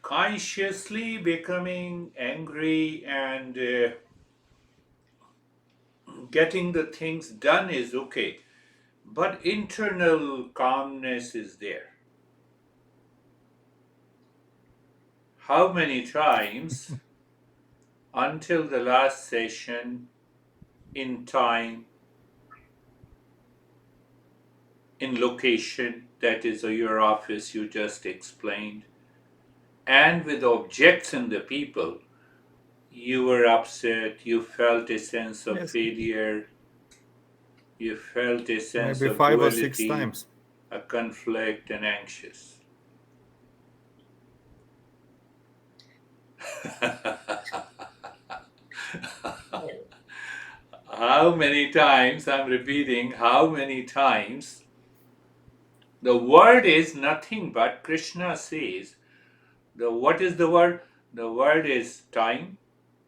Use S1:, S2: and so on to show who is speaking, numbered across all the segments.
S1: Consciously becoming angry and getting the things done is okay, but internal calmness is there. How many times until the last session, in time, in location, that is your office you just explained, and with objects and the people, you were upset, you felt a sense of
S2: Yes,
S1: failure, you felt a sense
S2: maybe
S1: of
S2: 5 or 6 times.
S1: duality, a conflict, and anxious. How many times, I'm repeating, how many times the word is nothing but Krishna says, the what is the word? The word is time,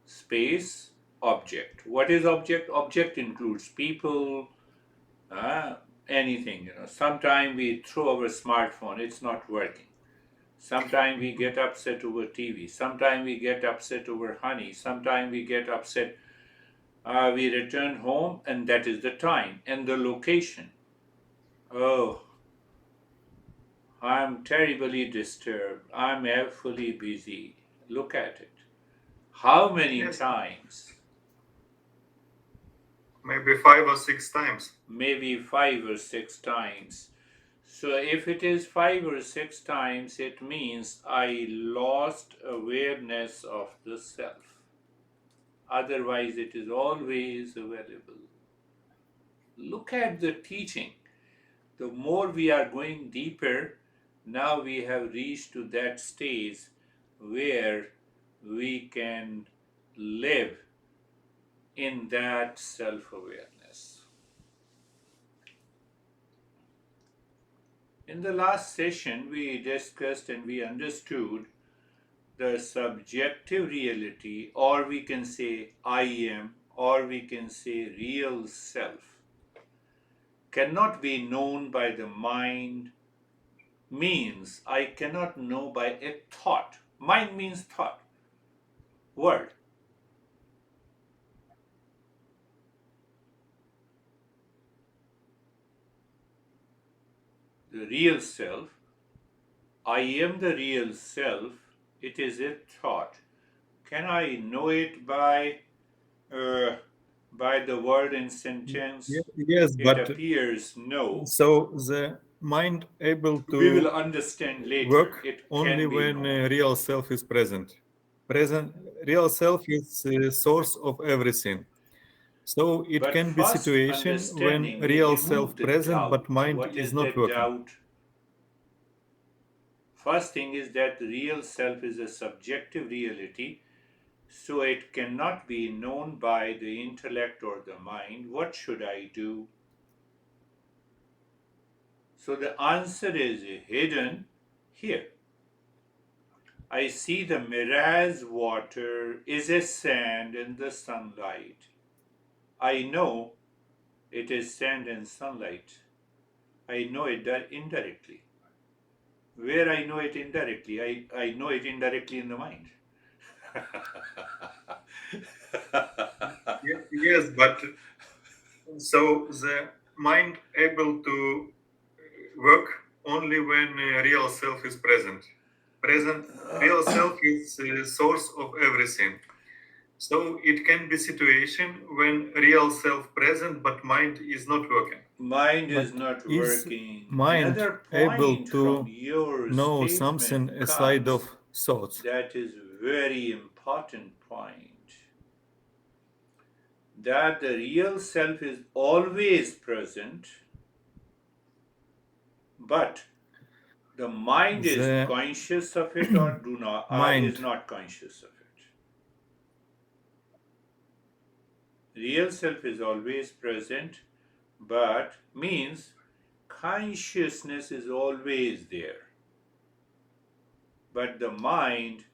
S1: space, object. What is object? Object includes people, uh, anything. Sometimes we throw our smartphone, it's not working. Sometimes we get upset over TV. Sometimes we get upset over honey. Sometimes we get upset. We return home, and that is the time and the location. Oh, I'm terribly disturbed. I'm fully busy. Look at it. How many
S2: Yes,
S1: times?
S2: maybe 5 or 6 times.
S1: Maybe 5 or 6 times. So if it is 5 or 6 times, it means I lost awareness of the self. Otherwise, it is always available. Look at the teaching. The more we are going deeper, now we have reached to that stage where we can live in that self awareness. In the last session, we discussed and we understood the subjective reality, or we can say I am, or we can say real self, cannot be known by the mind, means I cannot know by a thought. Mind means thought, word. The real self, I am the real self, it is a thought. Can I know it uh, by the word and sentence?
S2: Yes,
S1: It
S2: but
S1: appears no.
S2: so the mind able
S1: We will
S2: to
S1: understand later.
S2: work
S1: It
S2: only
S1: can be
S2: when
S1: known.
S2: real self is present. Present real self is the source of everything. So it
S1: But
S2: can be
S1: first
S2: situation when
S1: understanding, we
S2: real
S1: remove
S2: self
S1: the
S2: present but
S1: doubt.
S2: mind
S1: What
S2: is
S1: is
S2: not
S1: that
S2: working.
S1: doubt? First thing is that the real self is a subjective reality, so it cannot be known by the intellect or the mind. What should I do? So the answer is hidden here. I see the mirage water is a sand in the sunlight. I know it is sand and sunlight. I know it indirectly. Where I know it indirectly? I know it indirectly in the mind.
S2: Yes, but so the mind able to work only when real self is present. Present real self is the source of everything. So it can be situation when real self present but mind is not working.
S1: Mind is
S2: But
S1: not
S2: is
S1: working.
S2: mind
S1: Another
S2: able
S1: point from
S2: to
S1: your
S2: know
S1: statement
S2: something aside
S1: comes,
S2: of thoughts?
S1: that is very important point, that the real self is always present, but the mind is
S2: The
S1: conscious of it or do not is
S2: mind,
S1: not conscious of it. Real self is always present, but means consciousness is always there. But the mind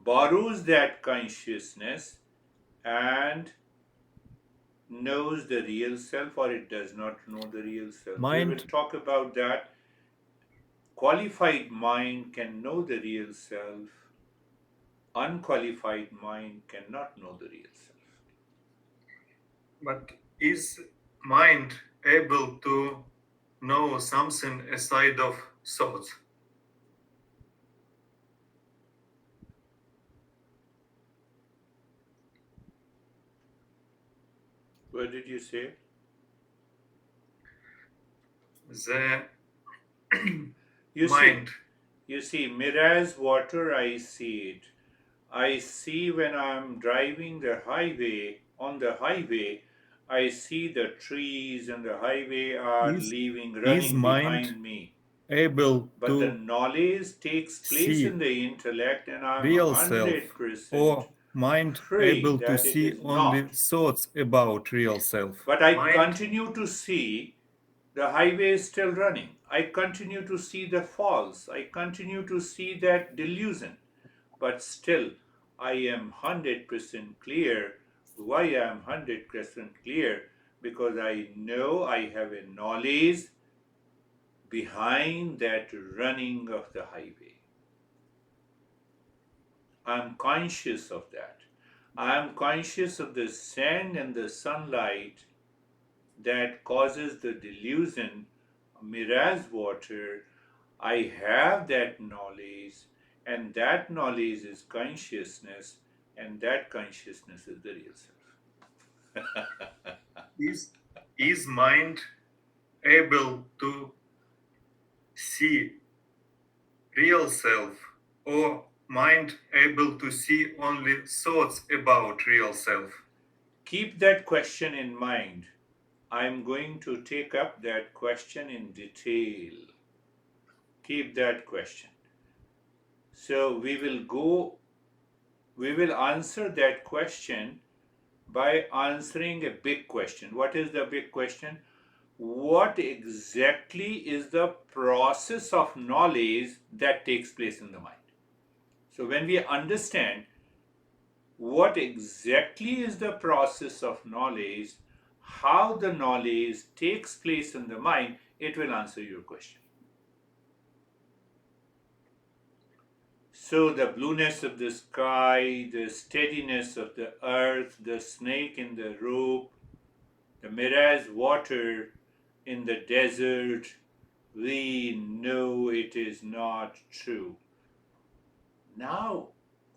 S1: borrows that consciousness and knows the real self, or it does not know the real self. We will
S2: mind,
S1: talk about that Qualified mind can know the real self. Unqualified mind cannot know the real self.
S2: But is mind able to know something aside of thoughts?
S1: What did you say?
S2: The
S1: You see,
S2: mind
S1: mirage water, I see it. I see when I'm driving the highway, on the highway, I see the trees and the highway are
S3: Is
S1: leaving,
S3: is
S1: running
S3: mind
S1: behind me.
S3: able
S1: But the
S3: to
S1: knowledge takes place
S3: see
S1: in the intellect, and I'm
S3: real self,
S1: 100%
S3: or mind
S1: free
S3: able to
S1: that it
S3: see
S1: is
S3: only
S1: not.
S3: thoughts about real self?
S1: But I
S2: mind
S1: continue to see the highway is still running. I continue to see the falls. I continue to see that delusion. But still, I am 100% clear. Why I am 100% clear? Because I know I have a knowledge behind that running of the highway. I am conscious of that. I am conscious of the sand and the sunlight that causes the delusion, mirage water. I have that knowledge, and that knowledge is consciousness, and that consciousness is the real self.
S2: is is mind able to see real self, or mind able to see only thoughts about real self?
S1: Keep that question in mind. I'm going to take up that question in detail. Keep that question. So we will answer that question by answering a big question. What is the big question? What exactly is the process of knowledge that takes place in the mind? So, when we understand what exactly is the process of knowledge, how the knowledge takes place in the mind, it will answer your question. So, the blueness of the sky, the steadiness of the earth, the snake in the rope, the mirage water in the desert, we know it is not true. Now,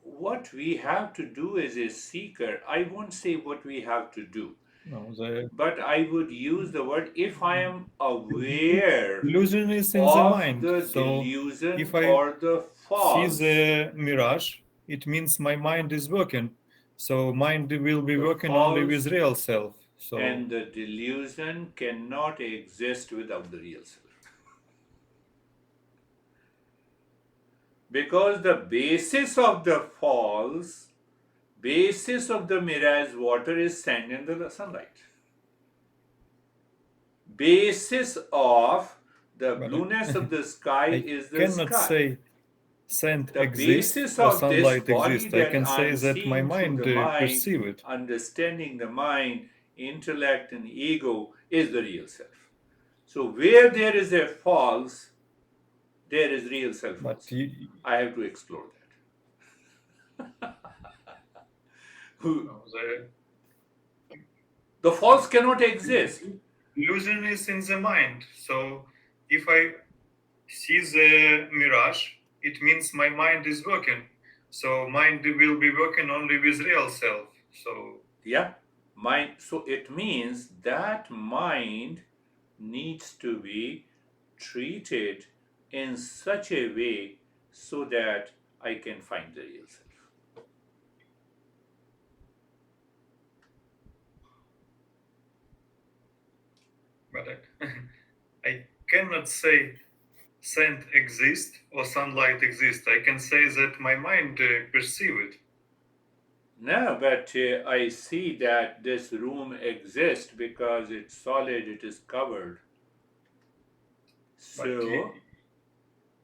S1: what we have to do as a seeker, I won't say what we have to do,
S3: No, the
S1: but I would use the word if I am aware
S3: illusion is in the
S1: of
S3: mind.
S1: the
S3: So
S1: delusion
S3: if I
S1: or the
S3: see
S1: false,
S3: the mirage, it means my mind is working. So mind will be
S1: the
S3: working only
S1: false
S3: with real self. So
S1: and the delusion cannot exist without the real self. Because the basis of the mirage water is sand and the sunlight. Basis of the
S3: but
S1: blueness of the sky
S3: I
S1: is the
S3: cannot
S1: sky.
S3: say sand
S1: The
S3: exists
S1: basis
S3: or
S1: of this
S3: sunlight
S1: body
S3: exists. I
S1: that
S3: can say
S1: I'm
S3: that my
S1: seeing through
S3: mind
S1: the mind,
S3: perceive it.
S1: understanding the mind, intellect, and ego is the real self. So, where there is a false, there is real self
S3: But
S1: also. I have to explore that.
S2: No, the
S1: The false cannot exist.
S2: illusion is in the mind. So if I see the mirage, it means my mind is working. So mind will be working only with real self. So
S1: Yeah, mind. So it means that mind needs to be treated in such a way so that I can find the real self.
S2: but I cannot say sand exists or sunlight exists. I can say that my mind perceive it.
S1: No, but I see that this room exists because it's solid, it is covered.
S2: But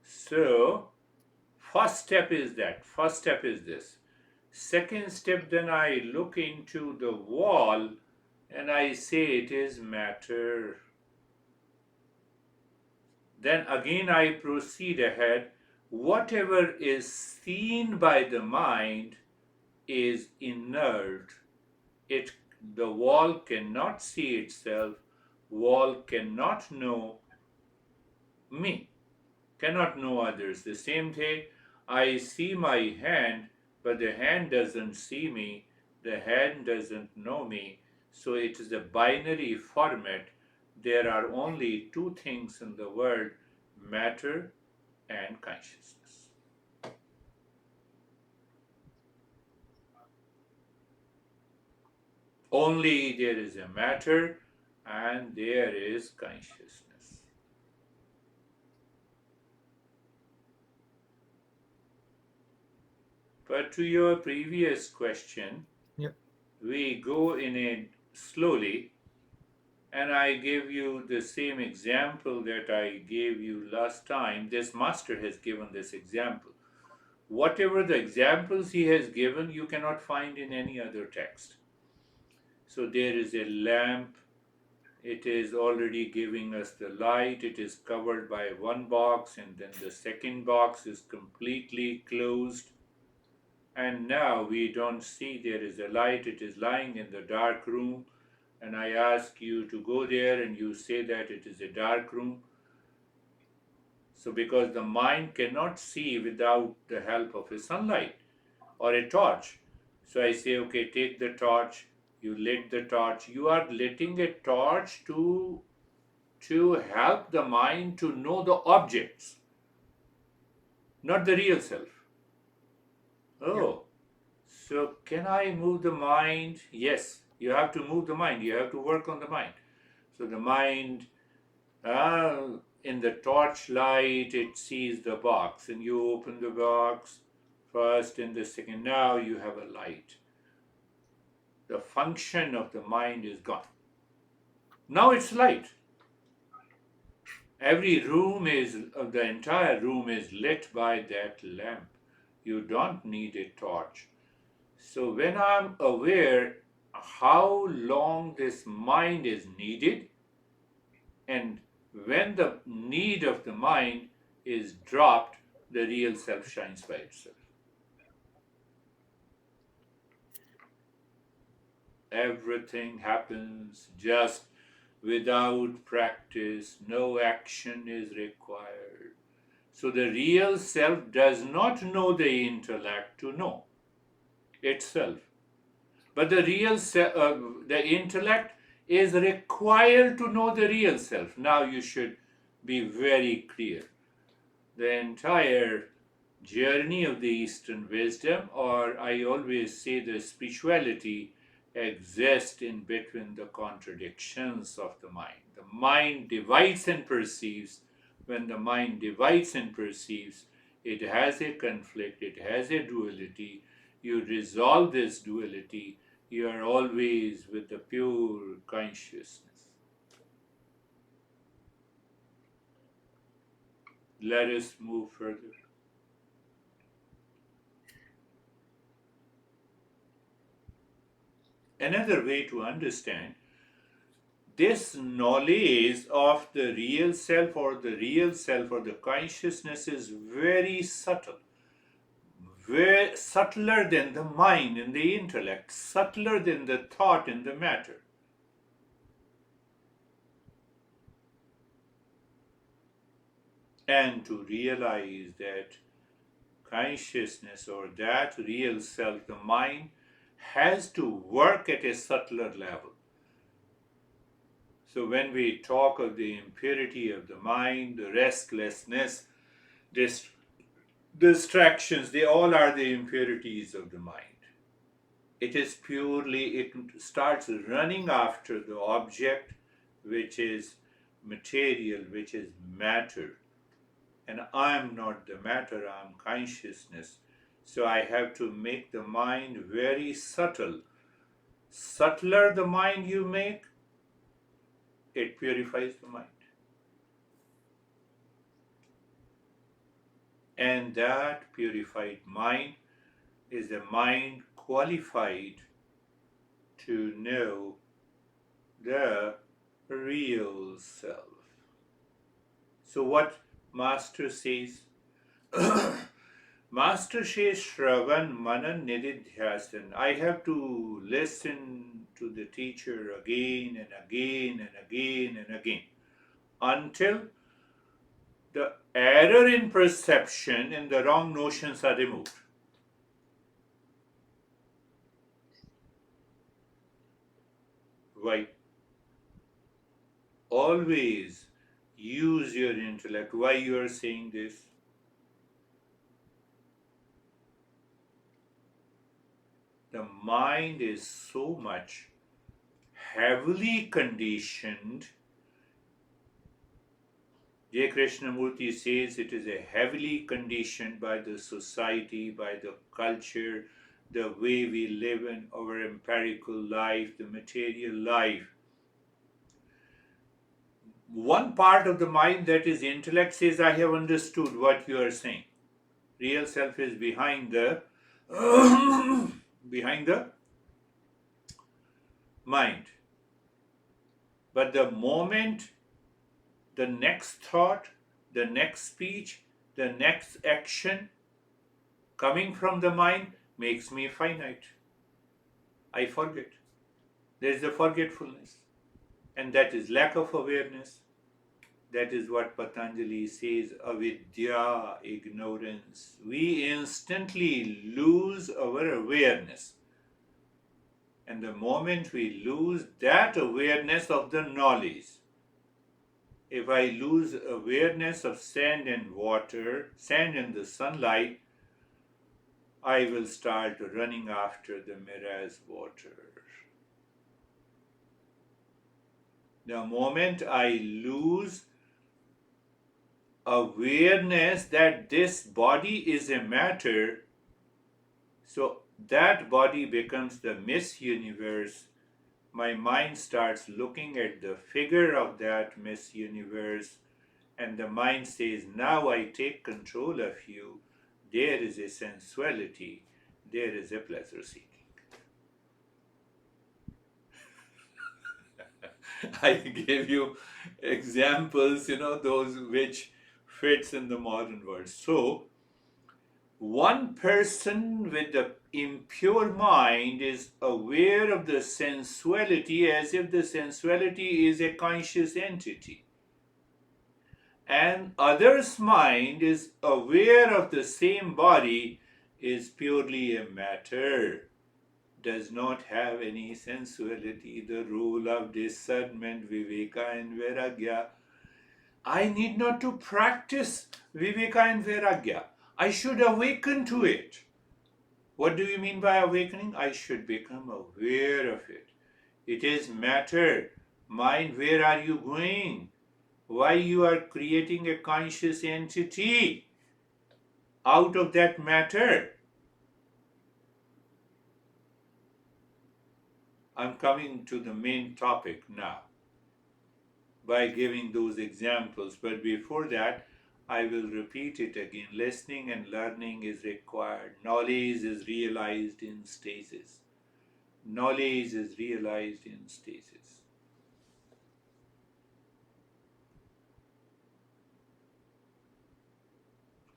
S1: So, first step is that. First step is this. Second step, then I look into the wall and I say it is matter. Then again I proceed ahead. Whatever is seen by the mind is inert. The wall cannot see itself. Wall cannot know me, cannot know others. The same thing, I see my hand, but the hand doesn't see me. The hand doesn't know me. So it is a binary format. There are only two things in the world: matter and consciousness. Only there is a matter and there is consciousness. But to your previous question,
S3: Yeah.
S1: we go in it slowly, and I gave you the same example that I gave you last time. This master has given this example. Whatever the examples he has given, you cannot find in any other text. So there is a lamp, it is already giving us the light, it is covered by one box, and then the second box is completely closed. And now we don't see there is a light, it is lying in the dark room. And I ask you to go there, and you say that it is a dark room. So, because the mind cannot see without the help of a sunlight or a torch. So, I say, okay, take the torch. You lit the torch. You are lighting a torch to help the mind to know the objects, not the real self. Oh, so can I move the mind? Yes, you have to move the mind. You have to work on the mind. So the mind, in the torchlight, it sees the box, and you open the box first and the second. Now you have a light. The function of the mind is gone. Now it's light. Every room is, the entire room is lit by that lamp. You don't need a torch. So when I'm aware how long this mind is needed, and when the need of the mind is dropped, the real self shines by itself. Everything happens just without practice, no action is required. So the real self does not know the intellect to know itself. But the real self, the intellect is required to know the real self. Now you should be very clear. The entire journey of the Eastern wisdom, or I always say the spirituality, exists in between the contradictions of the mind. The mind divides and perceives. When the mind divides and perceives, it has a conflict, it has a duality. You resolve this duality, you are always with the pure consciousness. Let us move further. Another way to understand this knowledge of the real self, or the real self, or the consciousness, is very subtle, very subtler than the mind and the intellect, subtler than the thought and the matter. And to realize that consciousness, or that real self, the mind, has to work at a subtler level. So when we talk of the impurity of the mind, the restlessness, distractions, they all are the impurities of the mind. It is purely, it starts running after the object, which is material, which is matter. And I'm not the matter, I'm consciousness. So I have to make the mind very subtle. Subtler the mind you make, it purifies the mind. And that purified mind is a mind qualified to know the real self. So what Master says? Master says Shravan Manan Nididhyasan. I have to listen to the teacher again and again and again and again until the error in perception and the wrong notions are removed. Why? Always use your intellect. Why you are saying this? The mind is so much heavily conditioned. J. Krishnamurti says it is a heavily conditioned by the society, by the culture, the way we live in our empirical life, the material life. One part of the mind, that is intellect, says, I have understood what you are saying. Real self is behind the behind the mind. But the moment the next thought, the next speech, the next action coming from the mind makes me finite, I forget. There is a forgetfulness, and that is lack of awareness. That is what Patanjali says, avidya, ignorance. We instantly lose our awareness. And the moment we lose that awareness of the knowledge, if I lose awareness of sand and water, sand and the sunlight, I will start running after the mirage water. The moment I lose awareness that this body is a matter, so that body becomes the Miss Universe. My mind starts looking at the figure of that Miss Universe, and the mind says, now I take control of you. There is a sensuality, there is a pleasure seeking. I gave you examples, those which fits in the modern world. So, one person with the impure mind is aware of the sensuality as if the sensuality is a conscious entity. And other's mind is aware of the same body is purely a matter, does not have any sensuality. The rule of discernment, viveka and vairagya. I need not to practice viveka and vairagya. I should awaken to it. What do you mean by awakening? I should become aware of it. It is matter. Mind, where are you going? Why you are creating a conscious entity out of that matter? I'm coming to the main topic now by giving those examples. But before that, I will repeat it again. Listening and learning is required. Knowledge is realized in stages. Knowledge is realized in stages.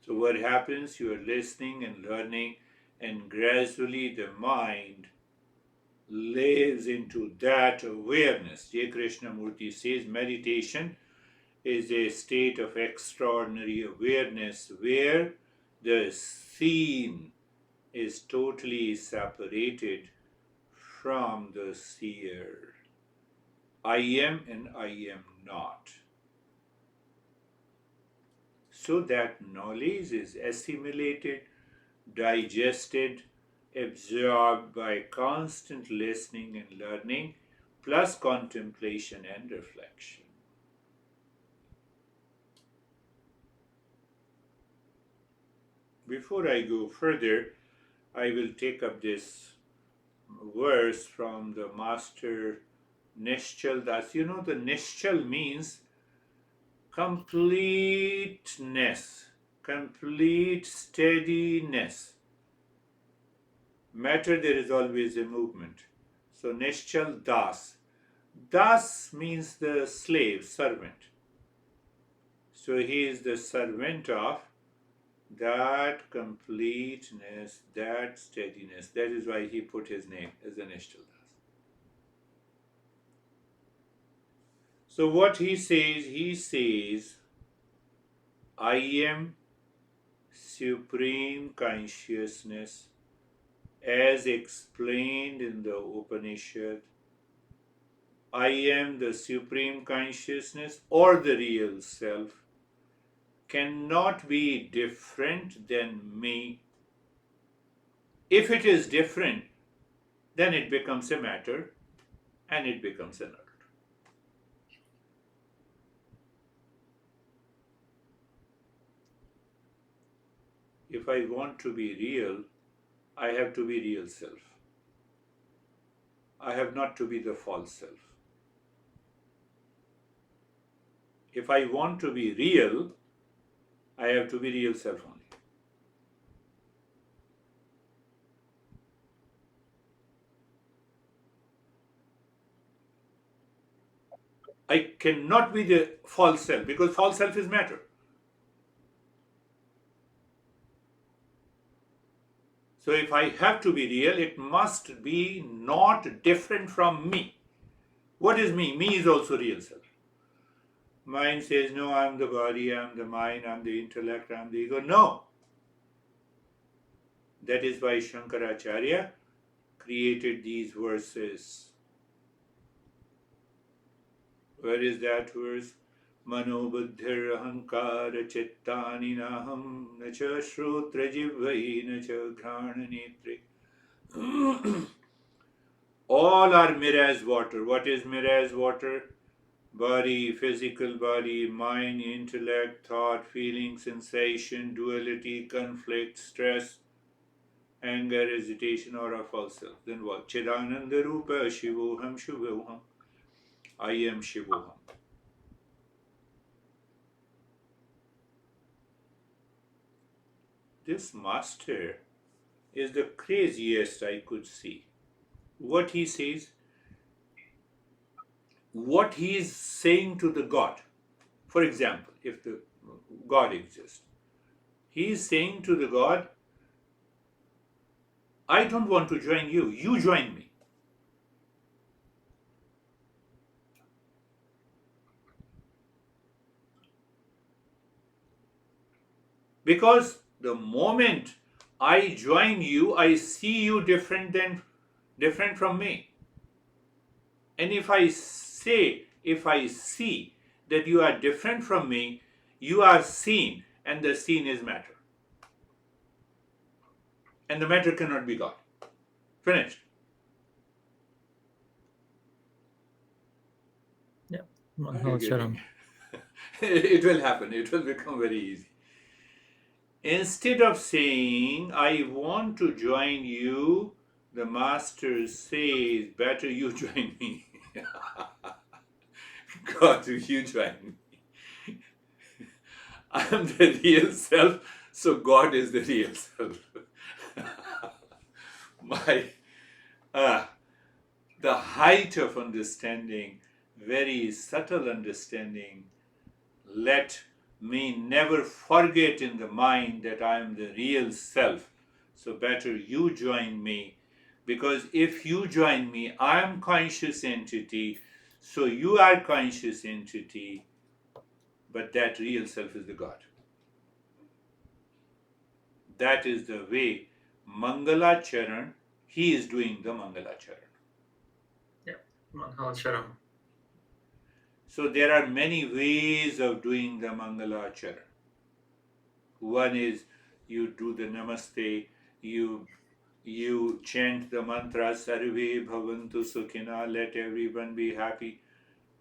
S1: So what happens? You are listening and learning, and gradually the mind lives into that awareness. J. Krishnamurti says meditation is a state of extraordinary awareness where the seen is totally separated from the seer. I am and I am not. So that knowledge is assimilated, digested, absorbed by constant listening and learning, plus contemplation and reflection. Before I go further, I will take up this verse from the master Nishchal Das. The Nishchal means completeness, complete steadiness. Matter, there is always a movement. So Nishchal Das. Das means the slave, servant. So he is the servant of that completeness, that steadiness. That is why he put his name as an Ishtaldas. So what he says, I am supreme consciousness as explained in the Upanishad. I am the supreme consciousness or the real self cannot be different than me. If it is different, then it becomes a matter and it becomes an art. If I want to be real, I have to be real self. I have not to be the false self. If I want to be real, I have to be real self only. I cannot be the false self because false self is matter. So if I have to be real, it must be not different from me. What is me? Me is also real self. Mind says, no, I'm the body, I'm the mind, I'm the intellect, I'm the ego. No. That is why Shankaracharya created these verses. Where is that verse? Mano buddhir ahankara chittani naham na cha shrotra jivvai na cha ghrana netre. All are mirage water. What is mirage water? Body, physical body, mind, intellect, thought, feeling, sensation, duality, conflict, stress, anger, hesitation, or a false self. Then what? Chidananda Rupa Shivoham Shivoham. I am Shivoham. This master is the craziest I could see. What he says, what he is saying to the God. For example, if the God exists, he is saying to the God, I don't want to join you, you join me. Because the moment I join you, I see you different from me. And if I see that you are different from me, you are seen, and the seen is matter. And the matter cannot be God. Finished.
S3: Yeah.
S1: Are you getting it? It will happen. It will become very easy. Instead of saying, I want to join you, the master says, better you join me. God, you join me. I am the real self, so God is the real self. My, the height of understanding, very subtle understanding, let me never forget in the mind that I am the real self. So better you join me, because if you join me, I am conscious entity, so you are conscious entity, but that real self is the God. That is the way Mangala Charan, he is doing the Mangala Charan.
S3: Yeah. Manhal
S1: So there are many ways of doing the Mangala Charan. One is you do the Namaste, you chant the mantra Sarve Bhavantu Sukhina, let everyone be happy.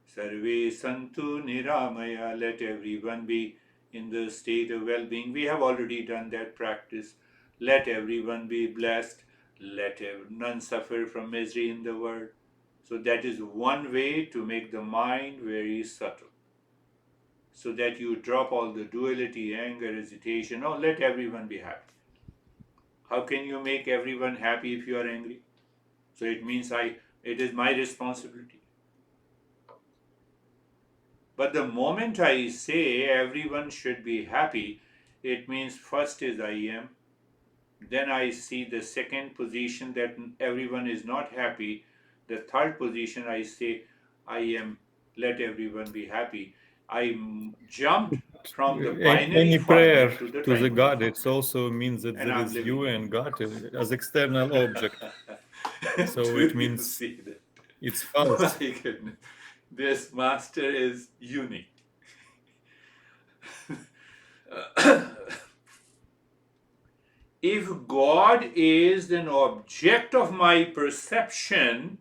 S1: Sarve Santu Niramaya, let everyone be in the state of well-being. We have already done that practice. Let everyone be blessed. Let none suffer from misery in the world. So that is one way to make the mind very subtle. So that you drop all the duality, anger, hesitation. Oh, let everyone be happy. How can you make everyone happy if you are angry? So it means it is my responsibility. But the moment I say everyone should be happy, it means first is I am, then I see the second position that everyone is not happy, the third position I say I am, let everyone be happy. I jumped from the binary
S3: Any prayer
S1: format to the
S3: to the
S1: trinary
S3: God, it
S1: format,
S3: also means that
S1: and
S3: there
S1: I'm
S3: is you
S1: living
S3: and
S1: in
S3: God as external object.
S1: it.
S3: So it
S1: Do you
S3: means
S1: see that?
S3: it's
S1: My
S3: false.
S1: goodness, this master is unique. If God is an object of my perception,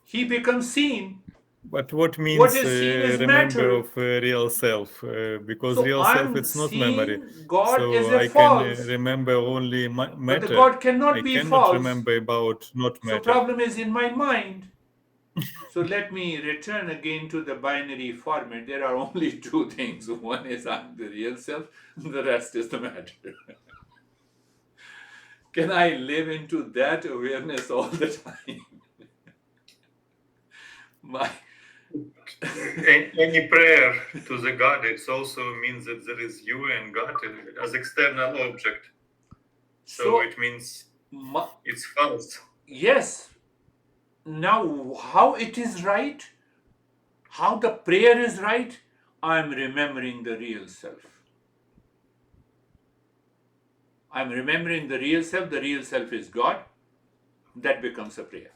S1: he becomes seen.
S3: But what
S1: What
S3: means
S1: is seen is
S3: remember
S1: matter.
S3: of real self? Because
S1: So
S3: real self
S1: I'm
S3: it's not memory.
S1: seeing God as
S3: So
S1: a
S3: I can
S1: false,
S3: remember only
S1: but the
S3: matter.
S1: God cannot
S3: I
S1: be
S3: cannot
S1: false.
S3: remember about not
S1: So
S3: matter.
S1: problem is in my mind. So let me return again to the binary format. There are only two things. One is I'm the real self, the rest is the matter. Can I live into that awareness all the time? My
S2: Any prayer to the God, it also means that there is you and God as external object. So
S1: so
S2: it means
S1: my,
S2: it's false.
S1: yes. Now how it is right? How the prayer is right? I'm remembering the real self. I'm remembering the real self. The real self is God. That becomes a prayer.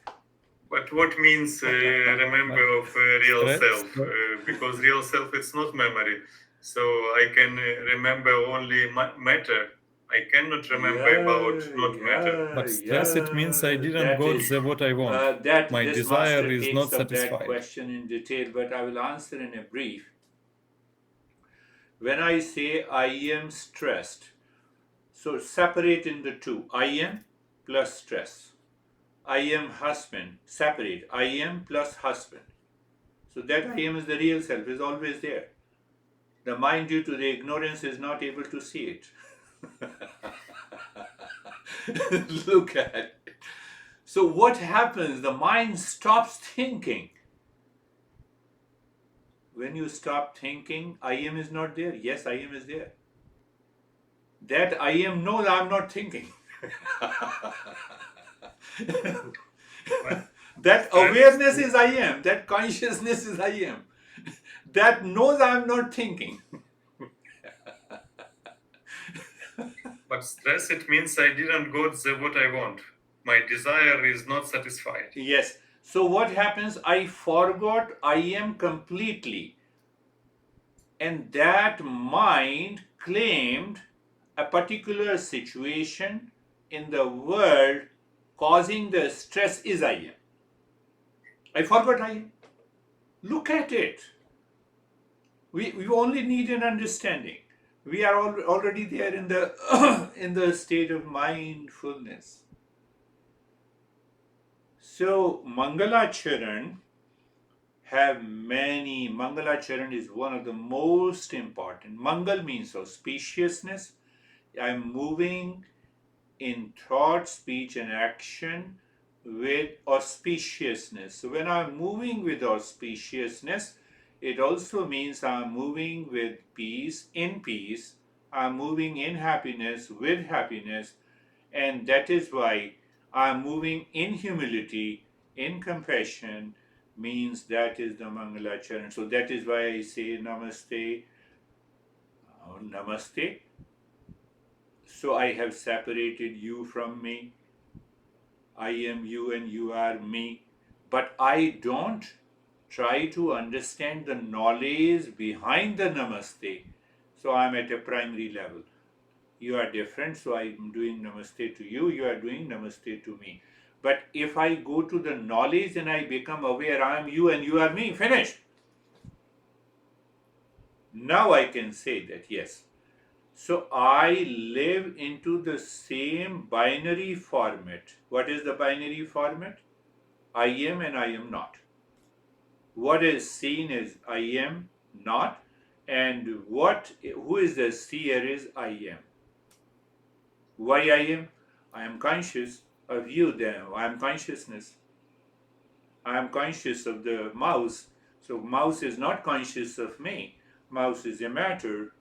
S2: But what means remember
S3: But
S2: of real
S3: stress,
S2: self? Because real self it's not memory. So I can remember only matter. I cannot remember about not matter.
S3: but stress it means I didn't
S1: That
S3: got
S1: is
S3: the what I want.
S1: that
S3: My
S1: this
S3: desire
S1: master
S3: is
S1: takes
S3: not
S1: up that
S3: satisfied.
S1: question in detail, but I will answer in a brief. When I say I am stressed, so separate in the two. I am plus stress. I am husband. Separate. I am plus husband. So that I am is the real self is always there. The mind, due to the ignorance, is not able to see it. Look at it. So what happens? The mind stops thinking. When you stop thinking, I am is not there. Yes, I am is there. That I am knows I'm not thinking.
S2: But
S1: That
S2: stress,
S1: awareness is I am. That consciousness is I am. That knows I'm not thinking.
S2: but stress it means I didn't got the what I want. My desire is not satisfied.
S1: Yes. So what happens? I forgot I am completely. And that mind claimed a particular situation in the world causing the stress is I am. I forgot I am. Look at it. We only need an understanding. We are already there in the in the state of mindfulness. So Mangalacharan have many. Mangalacharan is one of the most important. Mangal means auspiciousness. I'm moving in thought, speech, and action with auspiciousness. So when I'm moving with auspiciousness, it also means I'm moving with peace, in peace. I'm moving in happiness, with happiness. And that is why I'm moving in humility, in compassion, means that is the Mangalacharan. So that is why I say Namaste, Namaste. So I have separated you from me. I am you and you are me. But I don't try to understand the knowledge behind the namaste. So I'm at a primary level. You are different, so I'm doing namaste to you. You are doing namaste to me. But if I go to the knowledge and I become aware, I am you and you are me, finished. Now I can say that, yes. So I live into the same binary format. What is the binary format? I am and I am not. What is seen is I am not, and what who is the seer is I am. Why I am? I am conscious of you then. I am consciousness. I am conscious of the mouse. So mouse is not conscious of me. Mouse is a matter.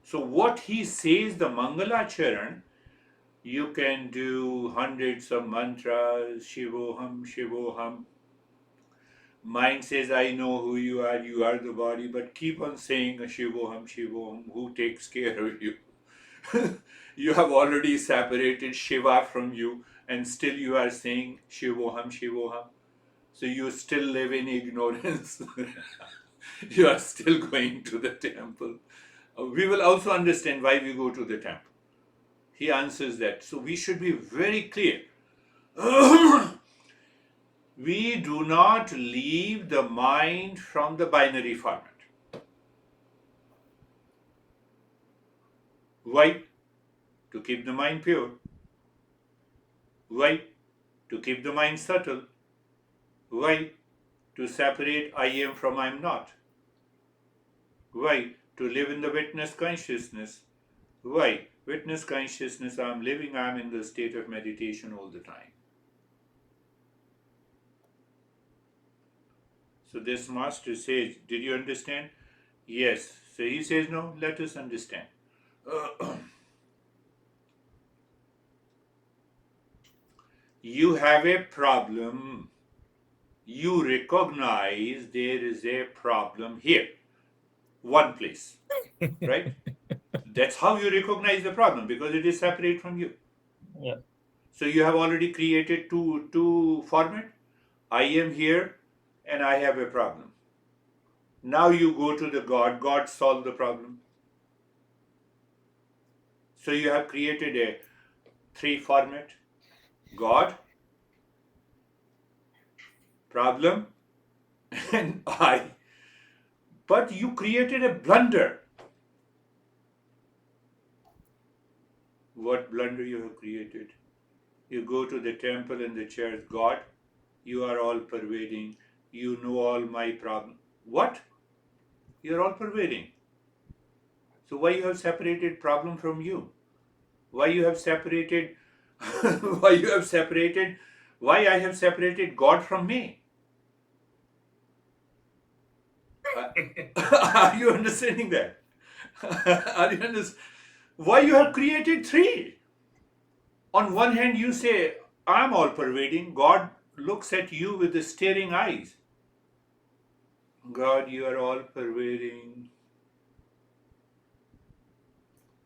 S1: So what he says, the Mangalacharan, you can do hundreds of mantras, Shivoham, Shivoham. Mind says, I know who you are the body, but keep on saying Shivoham, Shivoham, who takes care of you? You have already separated Shiva from you, and still you are saying Shivoham, Shivoham. So you still live in ignorance. You are still going to the temple. We will also understand why we go to the temple. He answers that. So we should be very clear. We do not leave the mind from the binary format. Why? To keep the mind pure. Why? To keep the mind subtle. Why? To separate I am from I am not. Why? To live in the witness consciousness. Why? Witness consciousness, I am living, I am in the state of meditation all the time. So this master says, did you understand? Yes. So he says, no, let us understand. You have a problem. You recognize there is a problem here. One place. Right? That's how you recognize the problem, because it is separate from you.
S3: Yeah.
S1: So you have already created two format. I am here and I have a problem. Now you go to the God. God solve the problem. So you have created a 3 format. God, problem, and I. But you created a blunder. What blunder you have created? You go to the temple and the church. God, you are all pervading. You know all my problem. What? You are all pervading. So why you have separated problem from you? Why you have separated? Why you have separated? Why I have separated God from me? Are you understanding that? Are you understanding? Why you have created 3? On one hand, you say, I'm all pervading. God looks at you with the staring eyes. God, you are all pervading.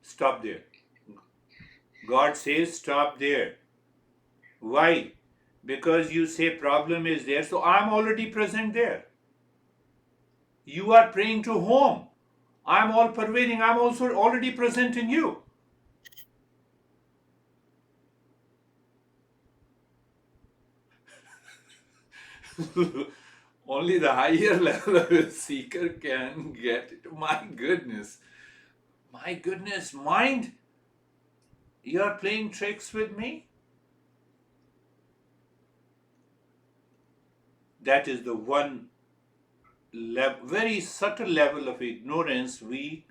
S1: Stop there. God says, stop there. Why? Because you say problem is there, so I'm already present there. You are praying to home. I'm all pervading. I'm also already present in you. Only the higher level of a seeker can get it. My goodness. My goodness. Mind, you are playing tricks with me? That is the one very subtle level of ignorance we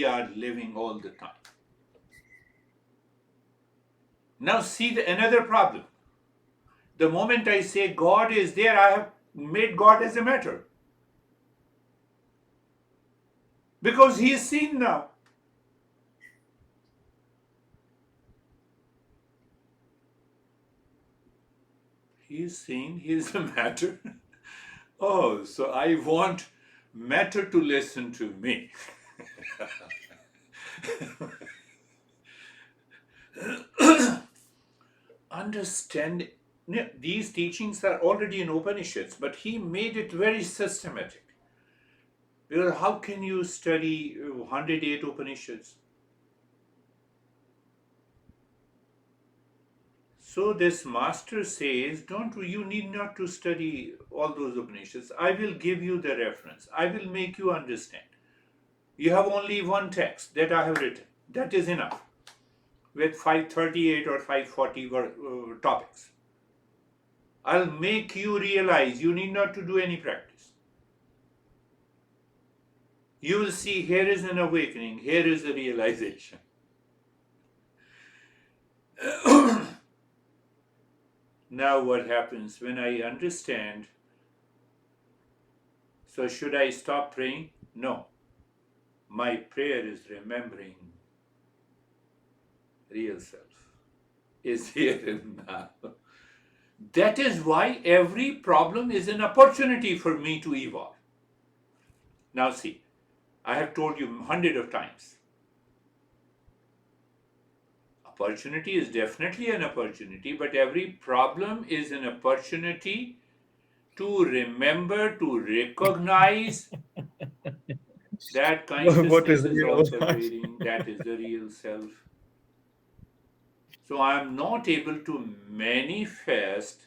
S1: are living all the time. Now see another problem. The moment I say God is there, I have made God as a matter. Because he is seen now. He is seen, he is a matter. Oh, so I want matter to listen to me. Understand, these teachings are already in Upanishads, but he made it very systematic. Because how can you study 108 Upanishads? So this master says, you need not to study all those Upanishads. I will give you the reference. I will make you understand. You have only one text that I have written. That is enough. With 538 or 540 topics. I'll make you realize you need not to do any practice. You will see here is an awakening, here is a realization. Now what happens when I understand? So should I stop praying? No. My prayer is remembering real self is here and now. That is why every problem is an opportunity for me to evolve. Now see, I have told you hundred of times. Opportunity is definitely an opportunity, but every problem is an opportunity to remember, to recognize that
S3: What
S1: consciousness
S3: is
S1: is
S3: real
S1: also
S3: life?
S1: fading, that is the real self. So I am not able to manifest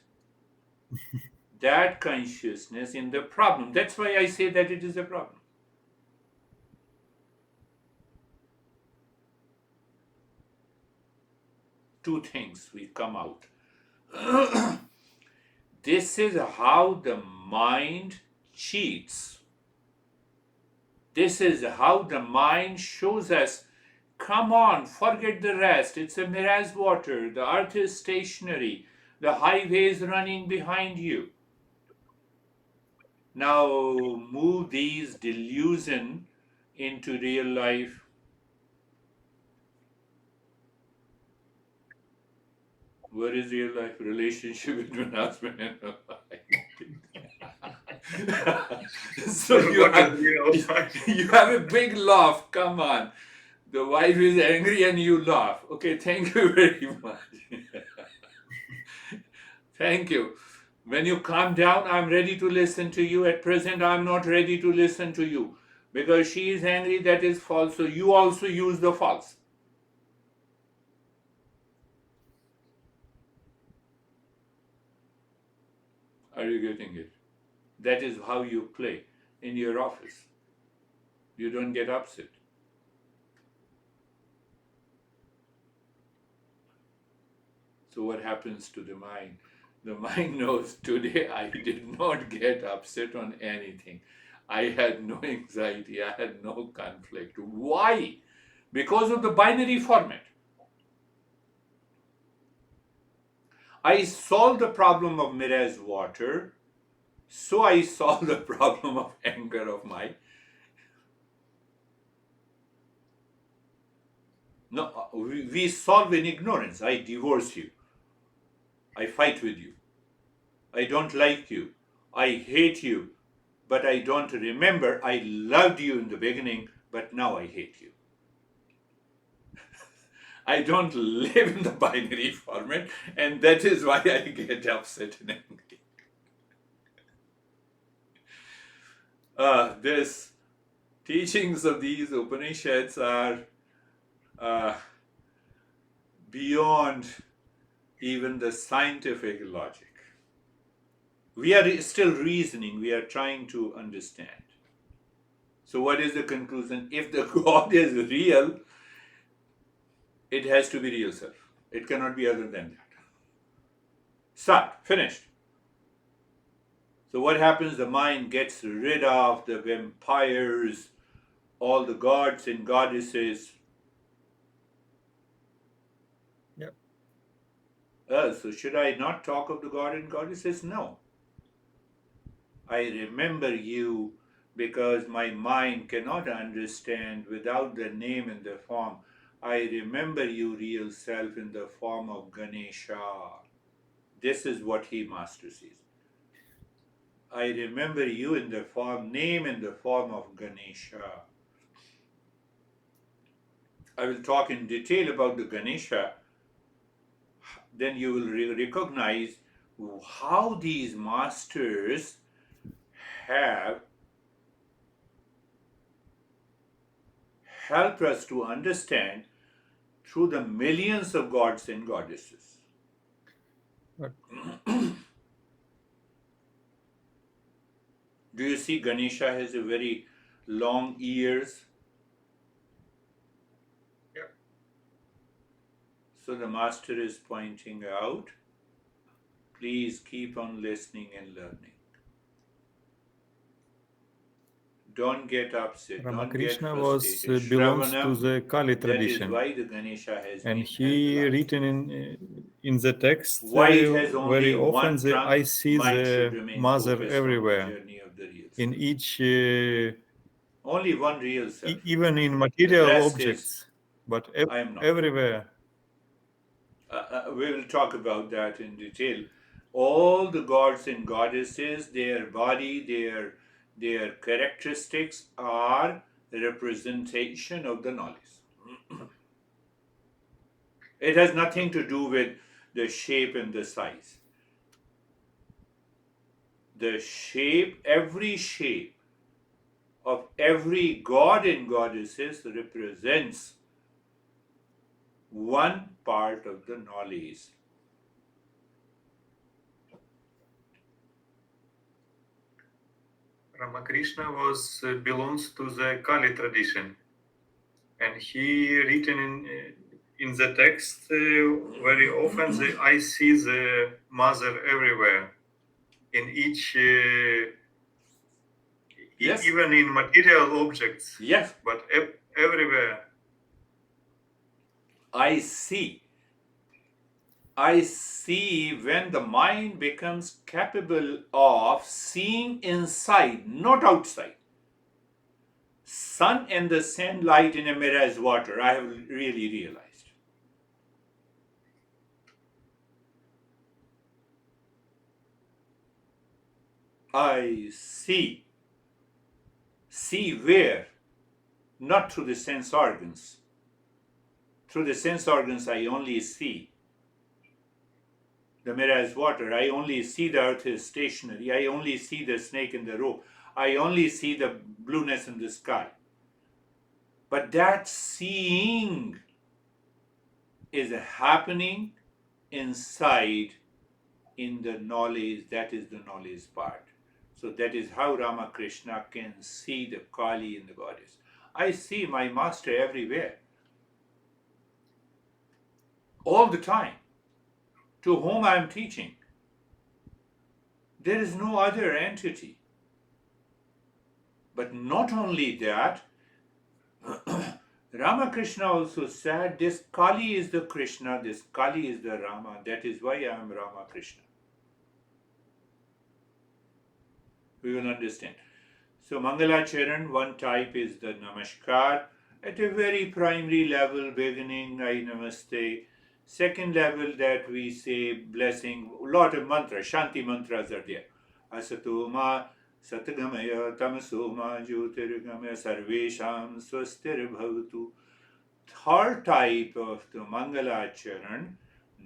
S1: that consciousness in the problem. That's why I say that it is a problem. Two things we come out. This is how the mind cheats. This is how the mind shows us, come on, forget the rest. It's a mirage water. The earth is stationary. The highway is running behind you. Now move these delusion into real life. What is real life? Relationship between husband and wife. So
S2: What is real life?
S1: you have a big laugh. Come on. The wife is angry and you laugh. Okay, thank you very much. Thank you. When you calm down, I'm ready to listen to you. At present, I'm not ready to listen to you. Because she is angry, that is false. So you also use the false. Are you getting it? That is how you play in your office. You don't get upset. So what happens to the mind? The mind knows today I did not get upset on anything. I had no anxiety. I had no conflict. Why? Because of the binary format. I solved the problem of mirage water, so I solved the problem of anger of my. No, we solve in ignorance. I divorce you. I fight with you. I don't like you. I hate you. But I don't remember I loved you in the beginning, but now I hate you. I don't live in the binary format, and that is why I get upset and angry. This teachings of these Upanishads are uh, beyond even the scientific logic. We are still reasoning, we are trying to understand. So, what is the conclusion? If the God is real, it has to be real self. It cannot be other than that. Start, finished. So, what happens? The mind gets rid of the vampires, all the gods and goddesses.
S3: Yep.
S1: So, should I not talk of the god and goddesses? No. I remember you because my mind cannot understand without the name and the form. I remember you, real self, in the form of Ganesha. This is what he master sees. I remember you in the form, name in the form of Ganesha. I will talk in detail about the Ganesha. Then you will recognize how these masters have helped us to understand through the millions of gods and goddesses.
S3: But
S1: Do you see Ganesha has a very long ears?
S2: Yeah.
S1: So the master is pointing out, please keep on listening and learning. Don't get upset. Don't get
S3: Ramakrishna
S1: frustrated.
S3: belongs to
S1: Shravanam.
S3: the Kali
S1: That is
S3: tradition,
S1: why the Ganesha has
S3: and
S1: been held the
S3: he
S1: last.
S3: written in the text
S1: Why it has
S3: very
S1: only
S3: often
S1: one trunk,
S3: I see
S1: mind should
S3: the
S1: remain
S3: mother
S1: focused on the
S3: everywhere,
S1: journey of the real
S3: in
S1: self.
S3: each
S1: Only one real self.
S3: even in
S1: The
S3: material
S1: rest is
S3: objects, but
S1: I am not.
S3: everywhere.
S1: We will talk about that in detail. All the gods and goddesses, their body, their characteristics are representation of the knowledge. It has nothing to do with the shape and the size. The shape, every shape of every god and goddesses represents one part of the knowledge.
S2: Ramakrishna belongs to the Kali tradition, and he written in the text very often. I see the mother everywhere, in each,
S1: Yes,
S2: even in material objects,
S1: yes,
S2: but everywhere.
S1: I see. I see when the mind becomes capable of seeing inside, not outside. Sun and the sunlight in a mirror is water. I have really realized. I see. See where? Not through the sense organs. Through the sense organs, I only see. The mirror is water. I only see the earth is stationary. I only see the snake in the rope. I only see the blueness in the sky. But that seeing is happening inside in the knowledge. That is the knowledge part. So that is how Ramakrishna can see the Kali in the goddess. I see my master everywhere, all the time, to whom I am teaching. There is no other entity. But not only that, Ramakrishna also said, this Kali is the Krishna, this Kali is the Rama. That is why I am Ramakrishna. We will understand. So Mangalacharan, one type is the Namaskar. At a very primary level, beginning, I Namaste. Second level that we say blessing, a lot of mantras, Shanti mantras are there. Asatoma Satgamaya Tamasoma Jyotirgamaya Sarvesham Swastir Bhavatu. Third type of the Mangalacharan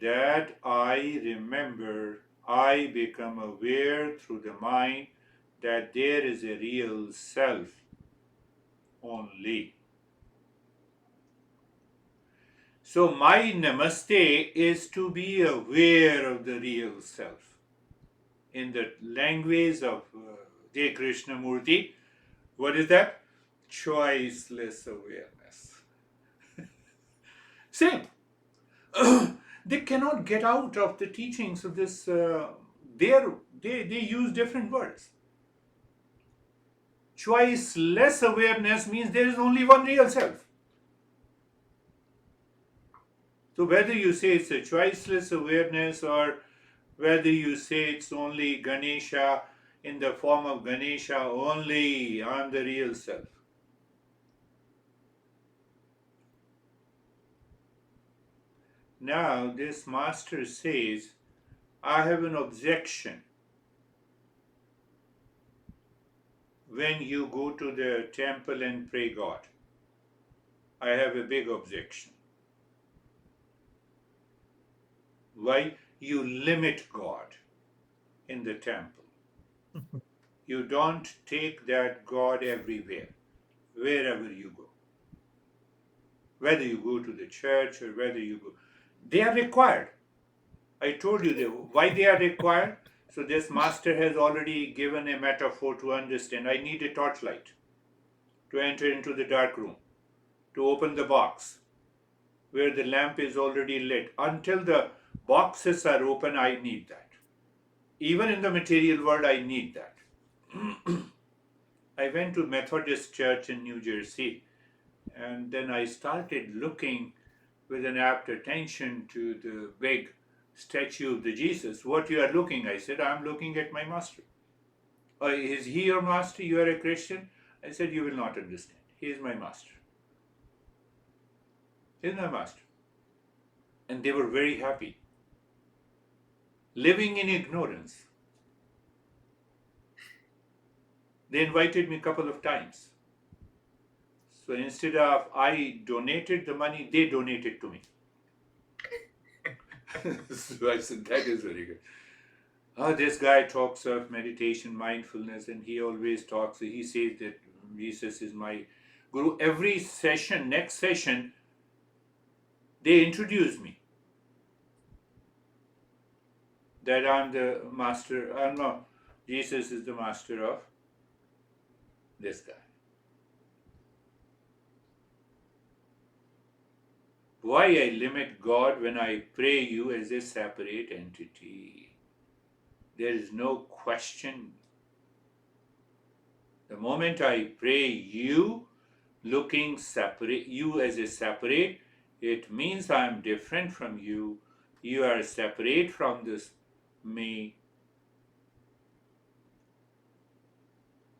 S1: that I remember, I become aware through the mind that there is a real self only. So my namaste is to be aware of the real self. In the language of J. Krishnamurti, what is that? Choiceless awareness. Same. They cannot get out of the teachings of this. They use different words. Choiceless awareness means there is only one real self. So whether you say it's a choiceless awareness or whether you say it's only Ganesha in the form of Ganesha only, I'm the real self. Now this master says, I have an objection when you go to the temple and pray God. I have a big objection. Why? You limit God in the temple. You don't take that God everywhere, wherever you go. Whether you go to the church or whether you go. They are required. I told you why they are required. So this master has already given a metaphor to understand. I need a torchlight to enter into the dark room, to open the box where the lamp is already lit. Until the boxes are open, I need that. Even in the material world, I need that. I went to Methodist Church in New Jersey, and then I started looking with an apt attention to the big statue of the Jesus. What you are looking? I said, I'm looking at my master. Oh, is he your master? You are a Christian? I said, you will not understand. He is my master. He is my master. And they were very happy, living in ignorance. They invited me a couple of times. So instead of I donated the money, they donated to me. So I said, that is very good. This guy talks of meditation, mindfulness, and he always talks, he says that Jesus is my guru. Every session, next session, they introduce me. That I'm the master, no, Jesus is the master of this guy. Why I limit God when I pray you as a separate entity? There is no question. The moment I pray you, looking separate, you as a separate, it means I am different from you. You are separate from this me.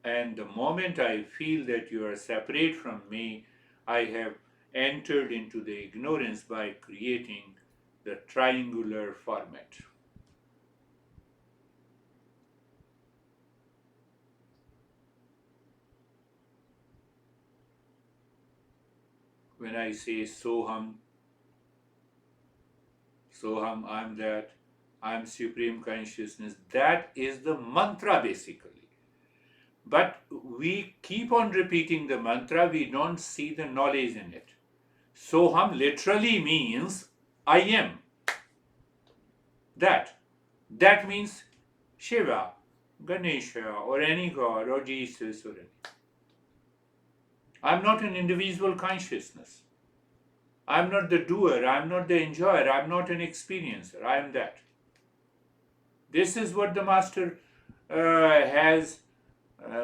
S1: And the moment I feel that you are separate from me, I have entered into the ignorance by creating the triangular format. When I say Soham, I'm that, I'm Supreme Consciousness, that is the mantra basically. But we keep on repeating the mantra, we don't see the knowledge in it. Soham literally means I am. That. That means Shiva, Ganesha, or any god, or Jesus, or any. I'm not an individual consciousness. I'm not the doer, I'm not the enjoyer, I'm not an experiencer, I am that. This is what the master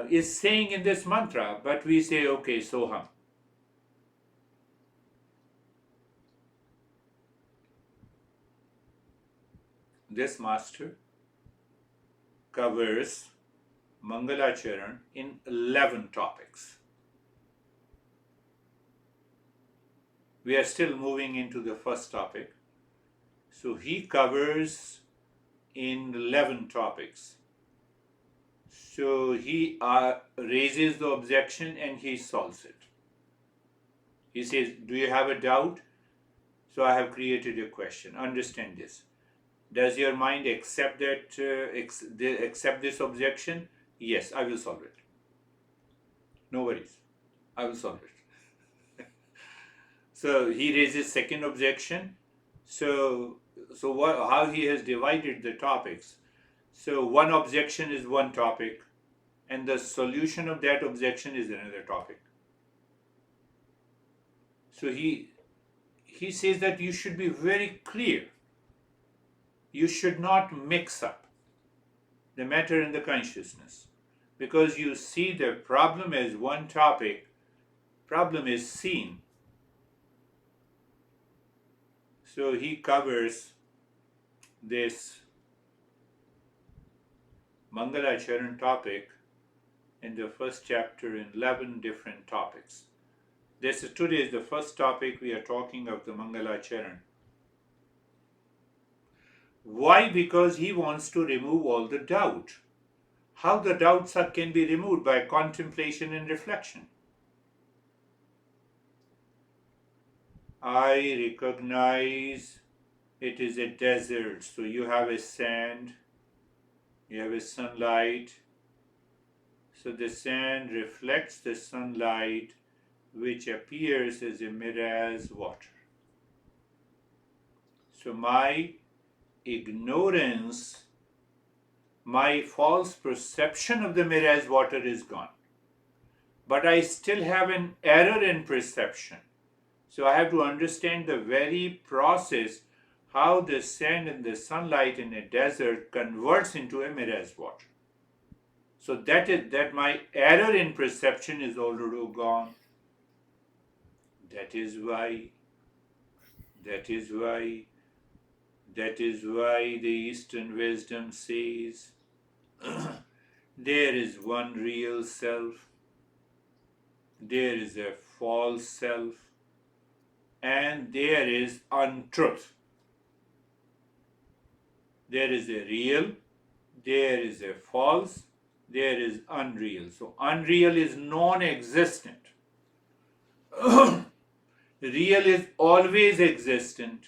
S1: is saying in this mantra, but we say, okay, Soham. This master covers Mangalacharan in 11 topics. We are still moving into the first topic. So he covers in 11 topics. So he raises the objection and he solves it. He says, do you have a doubt? So I have created a question. Understand this. Does your mind accept accept this objection? Yes, I will solve it. No worries. I will solve it. So he raises second objection. So how he has divided the topics. So one objection is one topic, and the solution of that objection is another topic. So he says that you should be very clear. You should not mix up the matter and the consciousness, because you see the problem as one topic, problem is seen. So he covers this Mangalacharan topic in the first chapter in 11 different topics. Today is the first topic we are talking of the Mangalacharan. Why? Because he wants to remove all the doubt. How the doubts can be removed? By contemplation and reflection. I recognize it is a desert. So you have a sand, you have a sunlight. So the sand reflects the sunlight, which appears as a mirage water. So my ignorance, my false perception of the mirage water is gone. But I still have an error in perception. So I have to understand the very process, how the sand and the sunlight in a desert converts into a mirage water. So that my error in perception is already gone. That is why that is why the Eastern wisdom says there is one real self, there is a false self, and there is untruth. There is a real, there is a false, there is unreal. So unreal is non-existent. Real is always existent,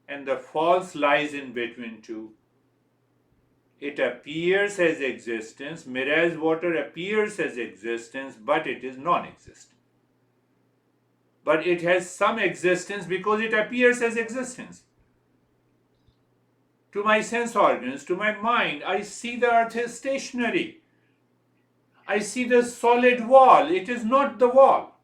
S1: and the false lies in between two. It appears as existence, mirage water appears as existence, but it is non-existent. But it has some existence because it appears as existence. To my sense organs, to my mind, I see the earth is stationary. I see the solid wall. It is not the wall.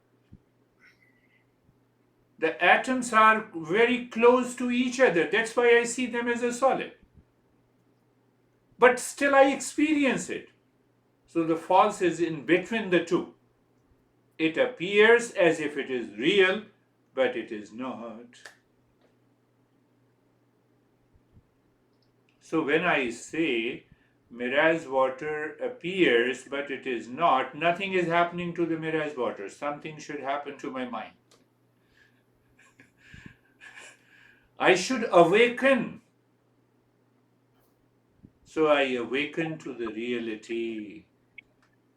S1: The atoms are very close to each other. That's why I see them as a solid. But still I experience it. So the false is in between the two. It appears as if it is real, but it is not. So when I say mirage water appears, but it is not, nothing is happening to the mirage water. Something should happen to my mind. I should awaken. So I awaken to the reality.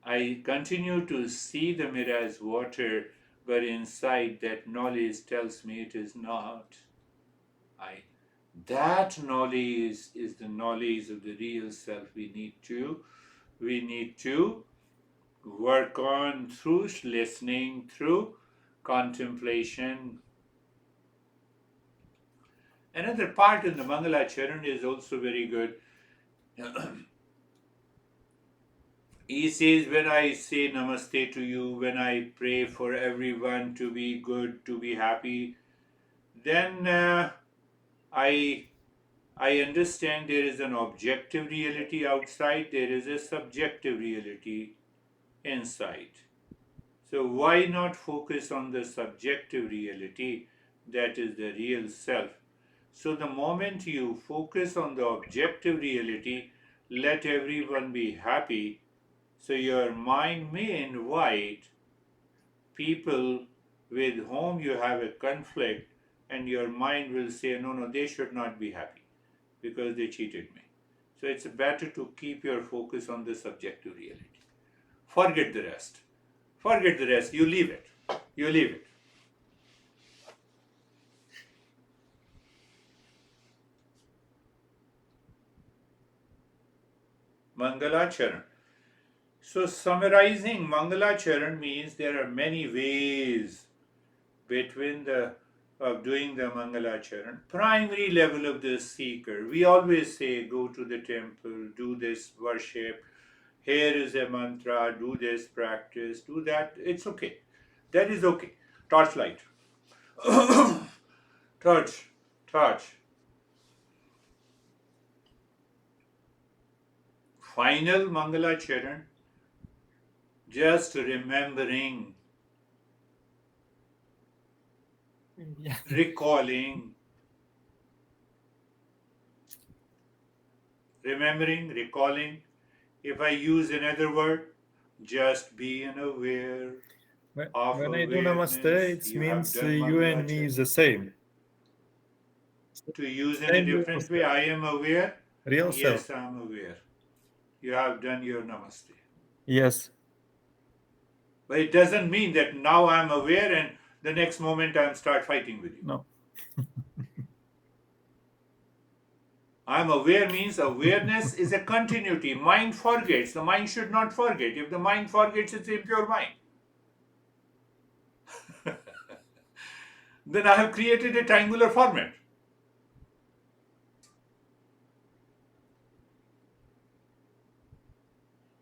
S1: I continue to see the mirage water, but inside that knowledge tells me it is not. That knowledge is the knowledge of the real self. We need to work on through listening, through contemplation. Another part in the Mangalacharan is also very good. He says, when I say namaste to you, when I pray for everyone to be good, to be happy, then I understand there is an objective reality outside, there is a subjective reality inside. So why not focus on the subjective reality that is the real self? So the moment you focus on the objective reality, let everyone be happy, so your mind may invite people with whom you have a conflict, and your mind will say, no, they should not be happy because they cheated me. So it's better to keep your focus on the subjective reality. Forget the rest. Forget the rest. You leave it. You leave it. Mangalacharan. So summarizing, Mangalacharan means there are many ways between of doing the Mangalacharan. Primary level of the seeker. We always say, go to the temple, do this worship. Here is a mantra, do this practice, do that. It's okay. That is okay. Torchlight. Torch. Final Mangalacharan, just remembering, recalling, remembering, recalling. If I use another word, just being aware of
S3: When I do
S1: awareness.
S3: namaste, it
S1: You have
S3: means
S1: done
S3: you and me
S1: Mangalacharan.
S3: is the same.
S1: To use in a
S3: Same
S1: different way,
S3: namaste.
S1: I am aware.
S3: Real self.
S1: Yes, I am aware. You have done your namaste.
S3: Yes.
S1: But it doesn't mean that now I am aware and the next moment I am start fighting with you.
S3: No.
S1: I am aware means awareness is a continuity. Mind forgets. The mind should not forget. If the mind forgets, it's impure mind. Then I have created a triangular format.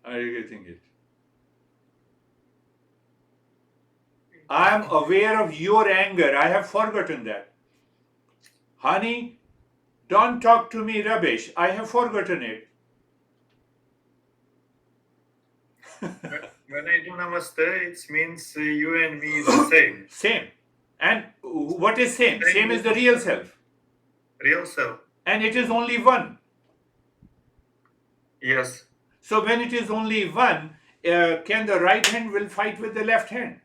S1: Are you getting it? I am aware of your anger. I have forgotten that. Honey, don't talk to me rubbish. I have forgotten it.
S2: When I do namaste, it means you and me is the same.
S1: Same. And what is same?
S2: Same
S1: Same is the
S2: difference.
S1: real self.
S2: Real self.
S1: And it is only one.
S2: Yes.
S1: So when it is only one, can the right hand will fight with the left hand?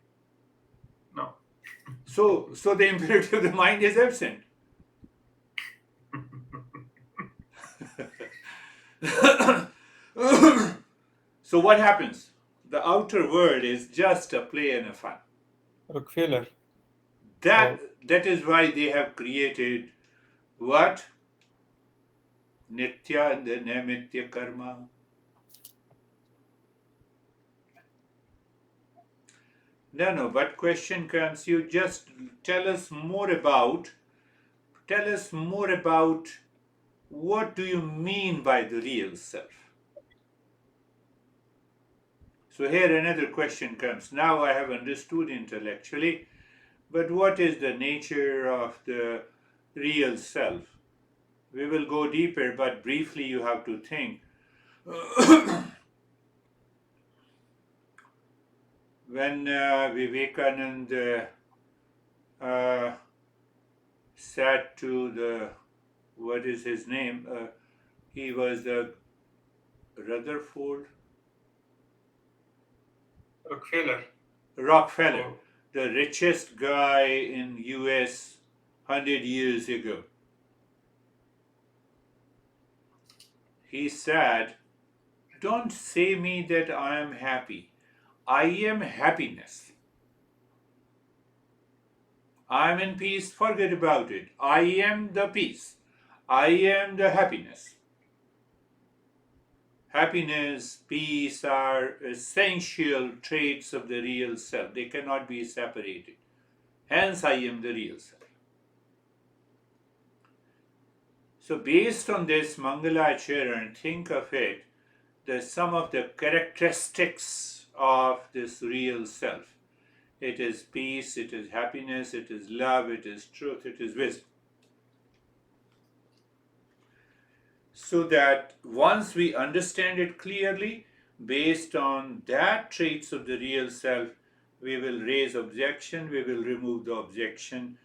S2: No.
S1: So the imperative of the mind is absent. So what happens? The outer world is just a play and a fun.
S3: Rockefeller.
S1: That is why they have created what? Nitya and the Naimitya karma. No, but question comes, you just tell us more about what do you mean by the real self? So here another question comes. Now I have understood intellectually, but what is the nature of the real self? We will go deeper, but briefly you have to think. When Vivekananda sat to the, what is his name? He was the Rutherford? Rockefeller,
S2: Oh,
S1: the richest guy in US 100 years ago. He said, don't say me that I am happy. I am happiness. I am in peace, forget about it. I am the peace. I am the happiness. Happiness, peace are essential traits of the real self. They cannot be separated. Hence, I am the real self. So, based on this, Mangalacharan, think of it, some of the characteristics of this real self. It is peace, it is happiness, it is love, it is truth, it is wisdom. So that once we understand it clearly, based on that traits of the real self, we will raise objection, we will remove the objection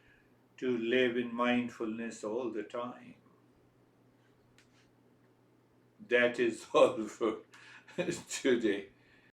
S1: to live in mindfulness all the time. That is all for today.